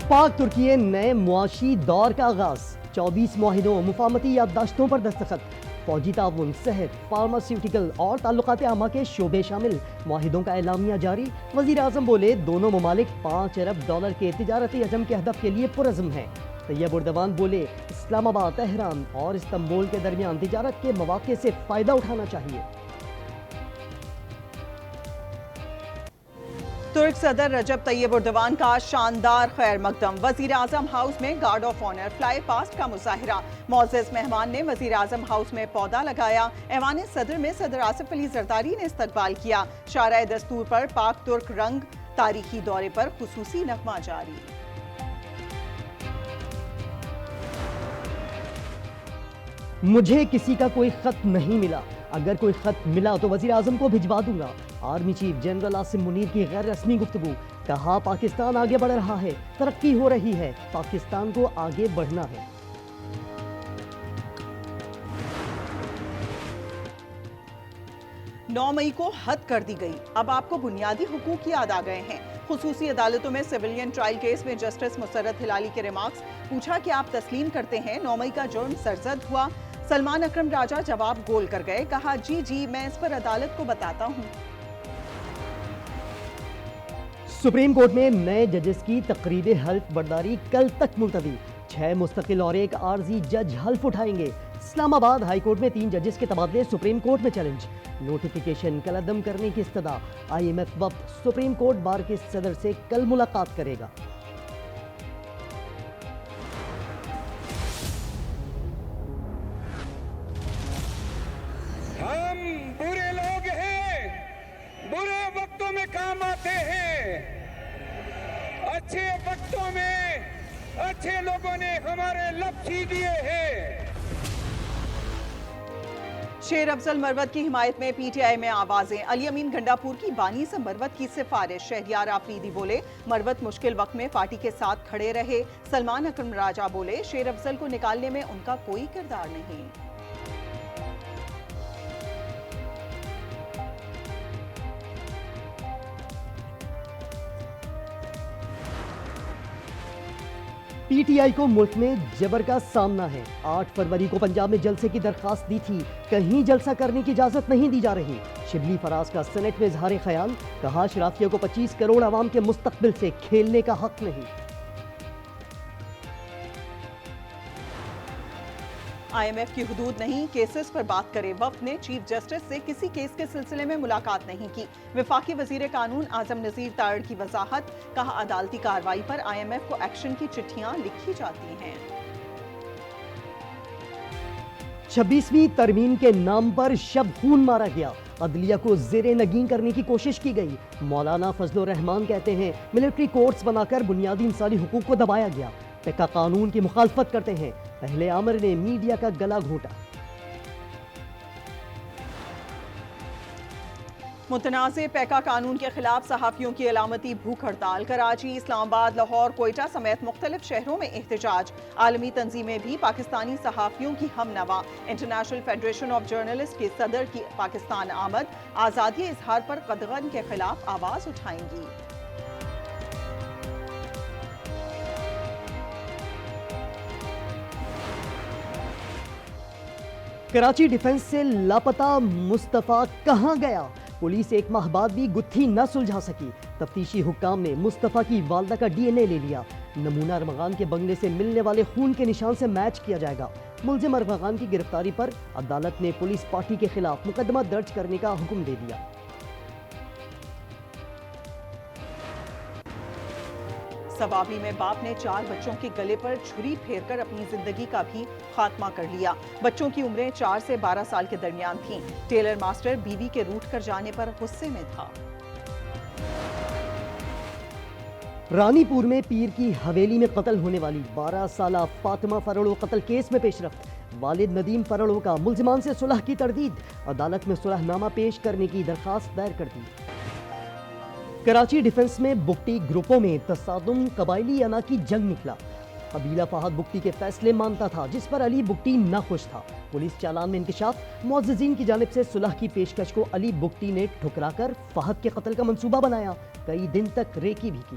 پاک ترکی نئے معاشی دور کا آغاز، 24 معاہدوں مفاہمتی یادداشتوں پر دستخط، فوجی تعاون، صحت، فارماسیوٹیکل اور تعلقات عامہ کے شعبے شامل معاہدوں کا اعلامیہ جاری۔ وزیر اعظم بولے دونوں ممالک $5 ارب کے تجارتی حجم کے ہدف کے لیے پرعزم ہیں۔ طیب اردوان بولے اسلام آباد، تہران اور استنبول کے درمیان تجارت کے مواقع سے فائدہ اٹھانا چاہیے۔ ترک صدر رجب طیب اردوان کا شاندار خیر مقدم، وزیر اعظم ہاؤس میں guard of honour fly past کا مظاہرہ۔ معزز مہمان نے وزیر اعظم ہاؤس میں پودا لگایا۔ ایوان صدر میں صدر آصف علی زرداری نے استقبال کیا۔ شارع دستور پر پاک ترک رنگ تاریخی دورے پر خصوصی نغمہ جاری۔ مجھے کسی کا کوئی خط نہیں ملا، اگر کوئی خط ملا تو وزیر اعظم کو بھجوا دوں گا۔ Army chief general Asim Munir کی غیر رسمی گفتگو، کہا پاکستان آگے بڑھ رہا ہے، ترقی ہو رہی ہے، پاکستان کو آگے بڑھنا ہے۔ 9 مئی کو حد کر دی گئی، اب آپ کو بنیادی حقوق یاد آ گئے ہیں۔ خصوصی عدالتوں میں سیولین ٹرائل کیس میں جسٹس مسرت ہلالی کے ریمارکس، پوچھا کہ آپ تسلیم کرتے ہیں 9 مئی کا جرم سرزد ہوا؟ سلمان اکرم راجہ جواب گول کر گئے، کہا جی میں اس پر عدالت کو بتاتا ہوں۔ سپریم کورٹ میں نئے ججز کی تقریب حلف برداری کل تک ملتوی، 6 مستقل اور 1 عارضی جج حلف اٹھائیں گے۔ اسلام آباد ہائی کورٹ میں 3 ججز کے تبادلے سپریم کورٹ میں چیلنج، نوٹیفیکیشن کالعدم کرنے کی استدعا۔ IMF وفد سپریم کورٹ بار کے صدر سے کل ملاقات کرے گا۔ ہم برے لوگ ہیں، برے وقتوں میں کام آتے ہیں، اچھے وقتوں میں اچھے لوگوں نے ہمارے لب سی دیے ہیں۔ شیر افضل مروت کی حمایت میں PTI میں آوازیں، علی امین گھنڈا پور کی بانی سے مروت کی سفارش۔ شہریار آفریدی بولے مروت مشکل وقت میں پارٹی کے ساتھ کھڑے رہے۔ سلمان اکرم راجہ بولے شیر افضل کو نکالنے میں ان کا کوئی کردار نہیں۔ PTI کو ملک میں جبر کا سامنا ہے۔ 8 فروری کو پنجاب میں جلسے کی درخواست دی تھی، کہیں جلسہ کرنے کی اجازت نہیں دی جا رہی۔ شبلی فراز کا سینٹ میں اظہار خیال، کہا اشرافیہ کو 25 کروڑ عوام کے مستقبل سے کھیلنے کا حق نہیں۔ IMF کی حدود نہیں، کیسز پر بات کرے۔ وفد نے چیف جسٹس سے کسی کیس کے سلسلے میں ملاقات نہیں کی۔ وفاقی وزیر قانون اعظم نذیر تارڑ کی وضاحت، کہا عدالتی کارروائی پر IMF کو ایکشن کی چٹھیاں لکھی جاتی ہیں۔ 26ویں ترمیم کے نام پر شب خون مارا گیا، عدلیہ کو زیر نگین کرنے کی کوشش کی گئی۔ مولانا فضل الرحمان کہتے ہیں ملٹری کورٹس بنا کر بنیادی انسانی حقوق کو دبایا گیا، پیکا قانون کی مخالفت کرتے ہیں۔ پہلے عامر نے میڈیا کا گلا گھونٹا۔ متنازع پیکا قانون کے خلاف صحافیوں کی علامتی بھوک ہڑتال، کراچی، اسلام آباد، لاہور، کوئٹہ سمیت مختلف شہروں میں احتجاج۔ عالمی تنظیمیں بھی پاکستانی صحافیوں کی ہم نوا۔ انٹرنیشنل فیڈریشن آف جرنلسٹ کے صدر کی پاکستان آمد، آزادی اظہار پر قدغن کے خلاف آواز اٹھائیں گی۔ کراچی ڈیفنس سے لاپتہ مصطفیٰ کہاں گیا؟ پولیس 1 ماہ بعد بھی گتھی نہ سلجھا سکی۔ تفتیشی حکام نے مصطفیٰ کی والدہ کا DNA لے لیا۔ نمونہ ارمغان کے بنگلے سے ملنے والے خون کے نشان سے میچ کیا جائے گا۔ ملزم ارمغان کی گرفتاری پر عدالت نے پولیس پارٹی کے خلاف مقدمہ درج کرنے کا حکم دے دیا۔ سوابی میں باپ نے 4 بچوں کے گلے پر چھری پھیر کر اپنی زندگی کا بھی خاتمہ کر لیا۔ بچوں کی عمریں 4 سے 12 سال کے درمیان تھیں۔ ٹیلر ماسٹر بیوی کے روٹھ کر جانے پر غصے میں تھا۔ رانی پور میں پیر کی حویلی میں قتل ہونے والی 12 سالہ فاطمہ فرڑو قتل کیس میں پیش رفت۔ والد ندیم فرڑو کا ملزمان سے صلح کی تردید، عدالت میں صلح نامہ پیش کرنے کی درخواست دائر کر دی۔ کراچی ڈیفنس میں بگٹی گروپوں میں تصادم، قبائلی انا کی جنگ نکلا۔ قبیلہ فہد بگٹی کے فیصلے مانتا تھا، جس پر علی بگٹی ناخوش تھا۔ پولیس چالان میں انکشاف، معززین کی جانب سے صلح کی پیشکش کو علی بگٹی نے ٹھکرا کر فہد کے قتل کا منصوبہ بنایا، کئی دن تک ریکی بھی کی۔